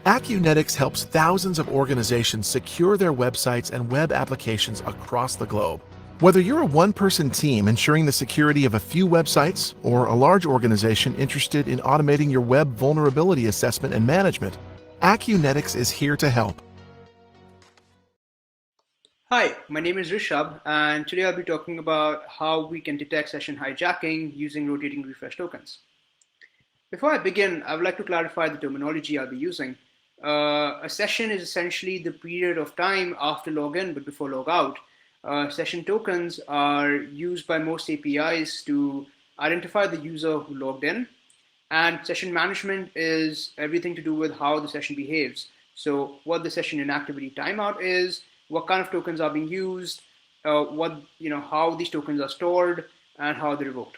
Acunetics helps thousands of organizations secure their websites and web applications across the globe. Whether you're a one-person team ensuring the security of a few websites or a large organization interested in automating your web vulnerability assessment and management, Acunetics is here to help. Hi, my name is Rishabh, and today I'll be talking about how we can detect session hijacking using rotating refresh tokens. Before I begin, I would like to clarify the terminology I'll be using. A session is essentially the period of time after login but before logout. Session tokens are used by most APIs to identify the user who logged in, and session management is everything to do with how the session behaves. So what the session inactivity timeout is, what kind of tokens are being used, how these tokens are stored, and how they're revoked.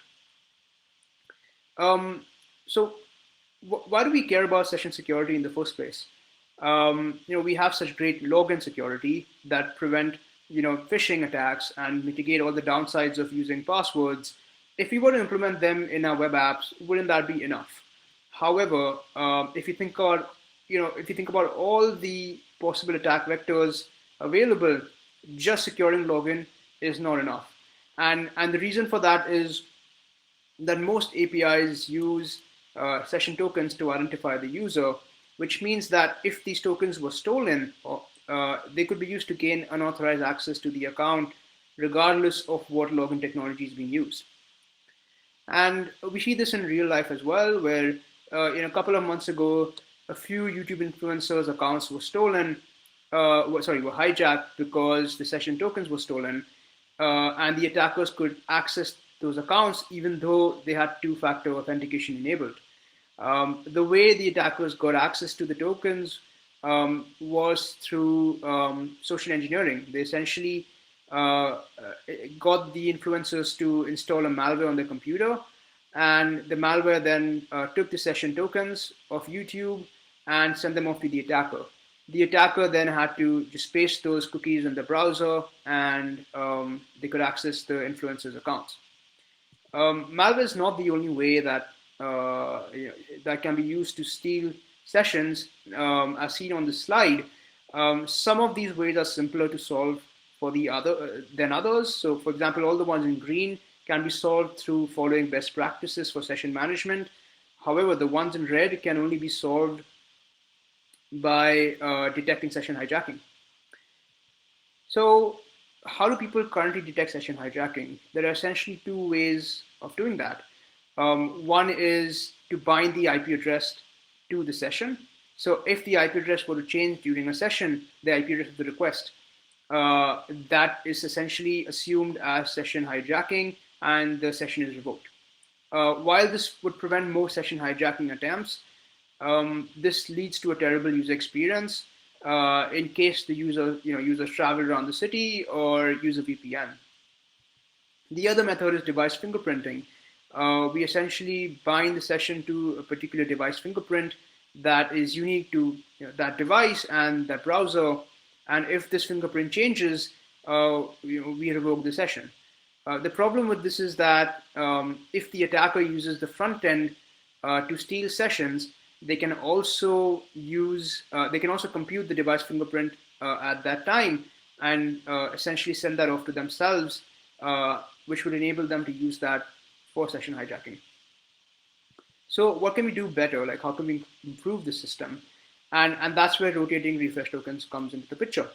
So why do we care about session security in the first place? We have such great login security that prevent phishing attacks and mitigate all the downsides of using passwords. If we were to implement them in our web apps, wouldn't that be enough? However, if you think about all the possible attack vectors available, just securing login is not enough. And the reason for that is that most APIs use session tokens to identify the user, which means that if these tokens were stolen, they could be used to gain unauthorized access to the account, regardless of what login technology is being used. And we see this in real life as well, where a couple of months ago, a few YouTube influencers' accounts were stolen, were hijacked because the session tokens were stolen, and the attackers could access those accounts even though they had two-factor authentication enabled. The way the attackers got access to the tokens was through social engineering. They essentially got the influencers to install a malware on their computer, and the malware then took the session tokens of YouTube and sent them off to the attacker. The attacker then had to just paste those cookies in the browser, and they could access the influencers' accounts. Malware is not the only way that that can be used to steal sessions, as seen on the slide. Some of these ways are simpler to solve than others. So, for example, all the ones in green can be solved through following best practices for session management. However, the ones in red can only be solved by detecting session hijacking. So, how do people currently detect session hijacking? There are essentially two ways of doing that. One is to bind the IP address to the session. So if the IP address were to change during a session, the IP address of the request, that is essentially assumed as session hijacking, and the session is revoked. While this would prevent most session hijacking attempts, this leads to a terrible user experience in case the users travel around the city or use a VPN. The other method is device fingerprinting. We essentially bind the session to a particular device fingerprint that is unique to that device and that browser. And if this fingerprint changes, we revoke the session. The problem with this is that if the attacker uses the front end to steal sessions, they can also compute the device fingerprint at that time and essentially send that off to themselves, which would enable them to use that for session hijacking. So what can we do better? Like, how can we improve the system? And that's where rotating refresh tokens comes into the picture.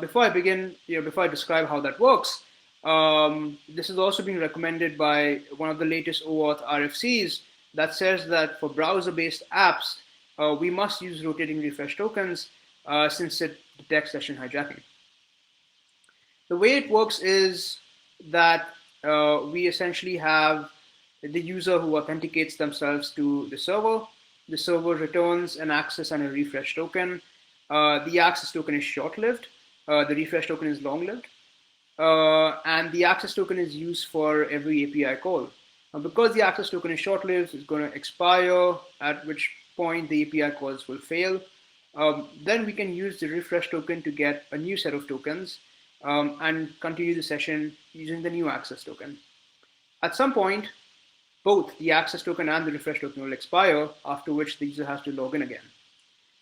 Before I describe how that works, this is also being recommended by one of the latest OAuth RFCs that says that for browser-based apps, we must use rotating refresh tokens since it detects session hijacking. The way it works is that we essentially have the user who authenticates themselves to the server. The server returns an access and a refresh token. The access token is short-lived. The refresh token is long-lived. And the access token is used for every API call. Because the access token is short-lived, it's going to expire, at which point the API calls will fail. Then we can use the refresh token to get a new set of tokens and continue the session using the new access token. At some point, both the access token and the refresh token will expire, after which the user has to log in again.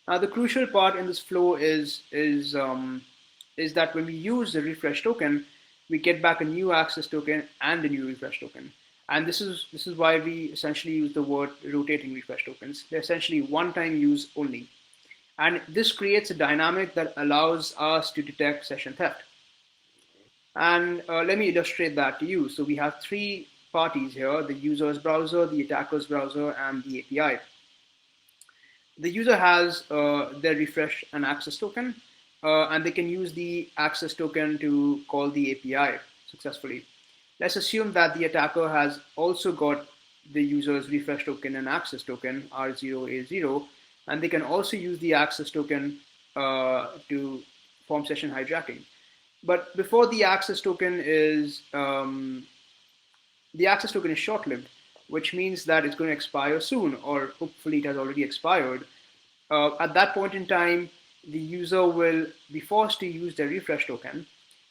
Now, the crucial part in this flow is that when we use the refresh token, we get back a new access token and a new refresh token. And this is why we essentially use the word rotating refresh tokens. They're essentially one-time use only. And this creates a dynamic that allows us to detect session theft. And let me illustrate that to you. So we have three parties here: the user's browser, the attacker's browser, and the API. The user has their refresh and access token, and they can use the access token to call the API successfully. Let's assume that the attacker has also got the user's refresh token and access token, R0, A0, and they can also use the access token to form session hijacking. But before the access token is short-lived, which means that it's going to expire soon, or hopefully it has already expired. At that point in time, the user will be forced to use their refresh token.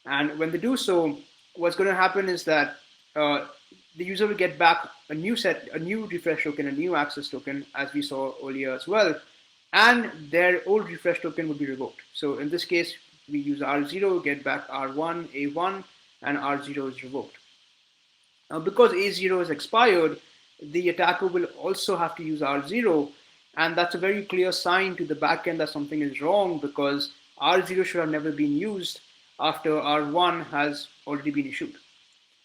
And when they do so, what's going to happen is that the user will get back a new refresh token, a new access token, as we saw earlier as well, and their old refresh token will be revoked. So in this case, we use R0, get back R1, A1, and R0 is revoked. Now, because A0 is expired, the attacker will also have to use R0, and that's a very clear sign to the backend that something is wrong, because R0 should have never been used after R1 has already been issued.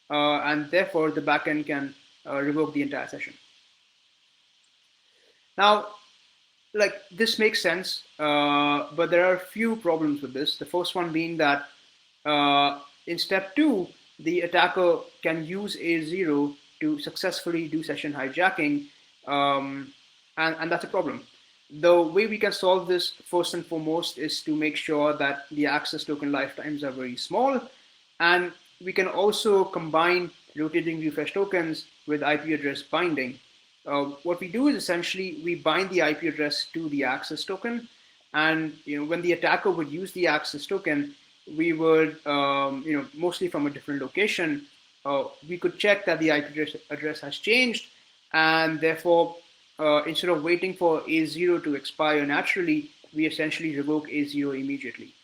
And therefore, the backend can revoke the entire session. Now, this makes sense, but there are a few problems with this. The first one being that in step 2, the attacker can use A0 to successfully do session hijacking, and that's a problem. The way we can solve this, first and foremost, is to make sure that the access token lifetimes are very small, and we can also combine rotating refresh tokens with IP address binding. What we do is essentially we bind the IP address to the access token, and when the attacker would use the access token, we would mostly from a different location, we could check that the IP address has changed, and therefore instead of waiting for A0 to expire naturally, we essentially revoke A0 immediately.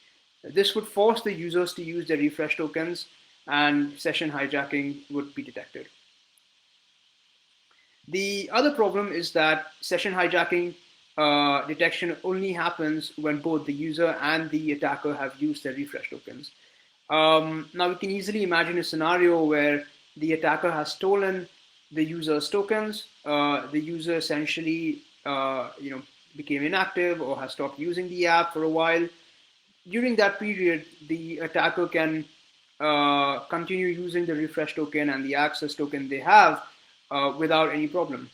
This would force the users to use their refresh tokens, and session hijacking would be detected. The other problem is that session hijacking detection only happens when both the user and the attacker have used their refresh tokens. Now we can easily imagine a scenario where the attacker has stolen the user's tokens. The user essentially became inactive or has stopped using the app for a while. During that period, the attacker can continue using the refresh token and the access token they have without any problem.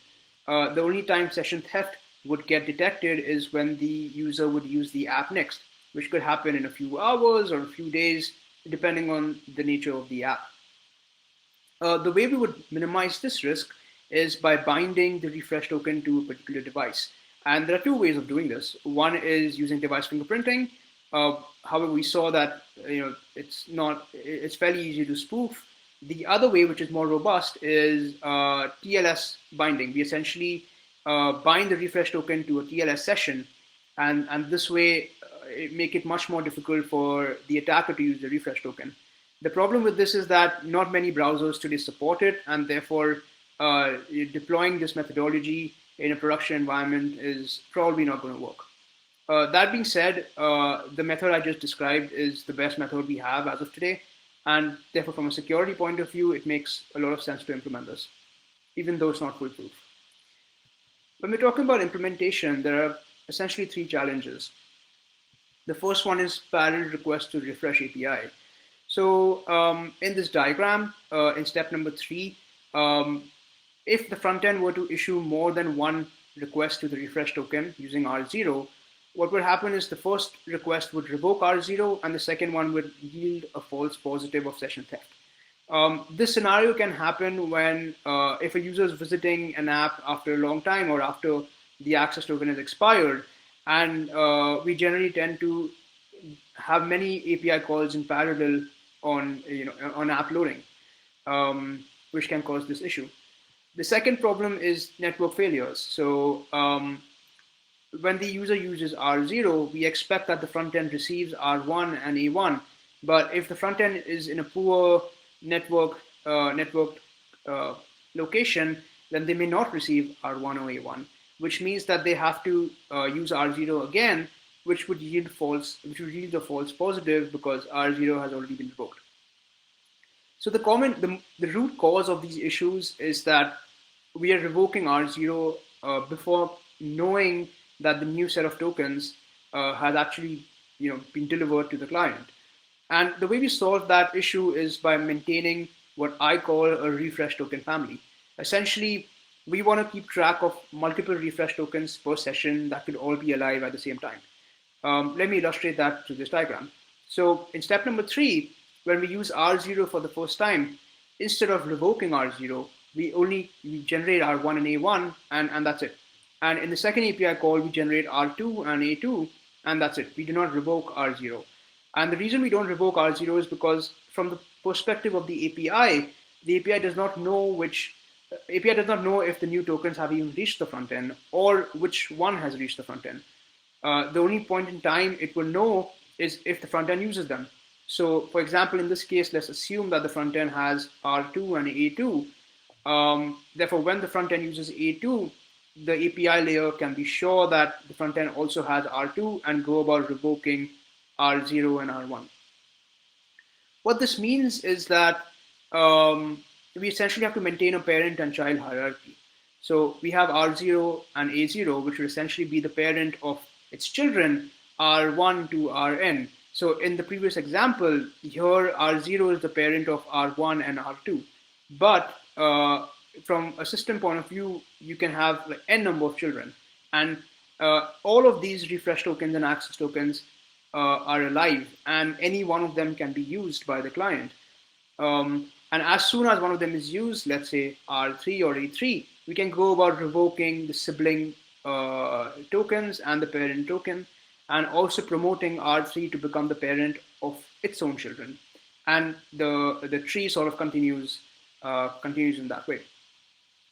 The only time session theft would get detected is when the user would use the app next, which could happen in a few hours or a few days, depending on the nature of the app. The way we would minimize this risk is by binding the refresh token to a particular device. And there are two ways of doing this. One is using device fingerprinting. However, we saw that it's fairly easy to spoof. The other way, which is more robust, is TLS binding. We essentially bind the refresh token to a TLS session, and this way make it much more difficult for the attacker to use the refresh token. The problem with this is that not many browsers today support it, and therefore deploying this methodology in a production environment is probably not going to work. That being said, the method I just described is the best method we have as of today, and therefore from a security point of view, it makes a lot of sense to implement this, even though it's not foolproof. When we're talking about implementation, there are essentially three challenges. The first one is parallel request to refresh API. So in this diagram, in step number 3, if the front end were to issue more than one request to the refresh token using R0, what would happen is the first request would revoke R0 and the second one would yield a false positive of session theft. This scenario can happen when if a user is visiting an app after a long time or after the access token is expired, and we generally tend to have many API calls in parallel on app loading, which can cause this issue. The second problem is network failures. So when the user uses R0, we expect that the front end receives R1 and A1. But if the front end is in a poor network uh, location, then they may not receive R1 or A1, which means that they have to use R0 again, which would yield a false positive because R0 has already been revoked. So the root cause of these issues is that we are revoking R0 before knowing that the new set of tokens has actually been delivered to the client. And the way we solve that issue is by maintaining what I call a refresh token family. Essentially, we want to keep track of multiple refresh tokens per session that could all be alive at the same time. Let me illustrate that through this diagram. So in step number 3, when we use R0 for the first time, instead of revoking R0, we generate R1 and A1, and that's it. And in the second API call, we generate R2 and A2, and that's it. We do not revoke R0. And the reason we don't revoke R0 is because from the perspective of the API does not know if the new tokens have even reached the front end or which one has reached the front end. The only point in time it will know is if the front end uses them. So for example, in this case, let's assume that the front end has R2 and A2. Therefore, when the front end uses A2, the API layer can be sure that the front end also has R2 and go about revoking R0 and R1. What this means is that we essentially have to maintain a parent and child hierarchy. So we have R0 and A0, which would essentially be the parent of its children, R1 to Rn. So in the previous example, here R0 is the parent of R1 and R2. But from a system point of view, you can have like n number of children. And all of these refresh tokens and access tokens are alive, and any one of them can be used by the client. And as soon as one of them is used, let's say R3 or A3, we can go about revoking the sibling tokens and the parent token, and also promoting R3 to become the parent of its own children. And the tree sort of continues in that way.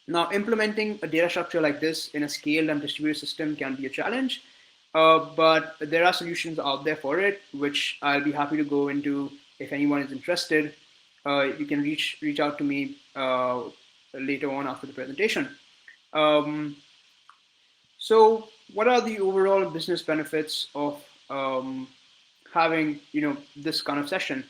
Now, implementing a data structure like this in a scaled and distributed system can be a challenge, but there are solutions out there for it, which I'll be happy to go into if anyone is interested. You can reach out to me later on after the presentation. So what are the overall business benefits of having this kind of session?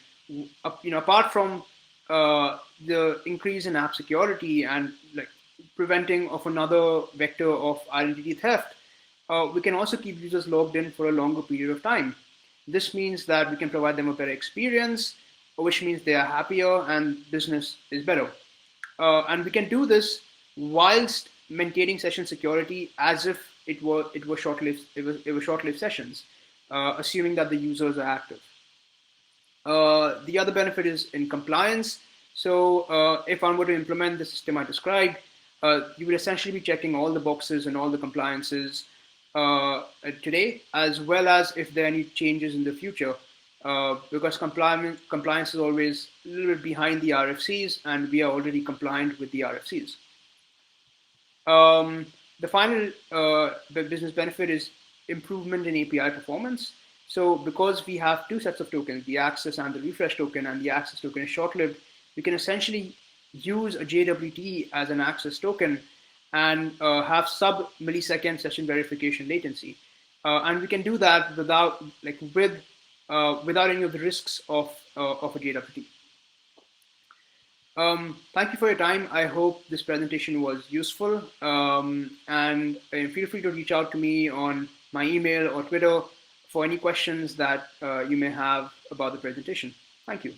Apart from the increase in app security and like preventing of another vector of identity theft, we can also keep users logged in for a longer period of time. This means that we can provide them a better experience, which means they are happier and business is better. And we can do this whilst maintaining session security as if it were short-lived sessions, assuming that the users are active. The other benefit is in compliance. So if I were to implement the system I described, you would essentially be checking all the boxes and all the compliances today, as well as if there are any changes in the future, because compliance is always a little bit behind the RFCs, and we are already compliant with the RFCs. The final business benefit is improvement in API performance. So because we have two sets of tokens, the access and the refresh token, and the access token is short-lived, we can essentially use a JWT as an access token and have sub-millisecond session verification latency. And we can do that without any of the risks of a JWT. Thank you for your time. I hope this presentation was useful. And feel free to reach out to me on my email or Twitter for any questions that you may have about the presentation. Thank you.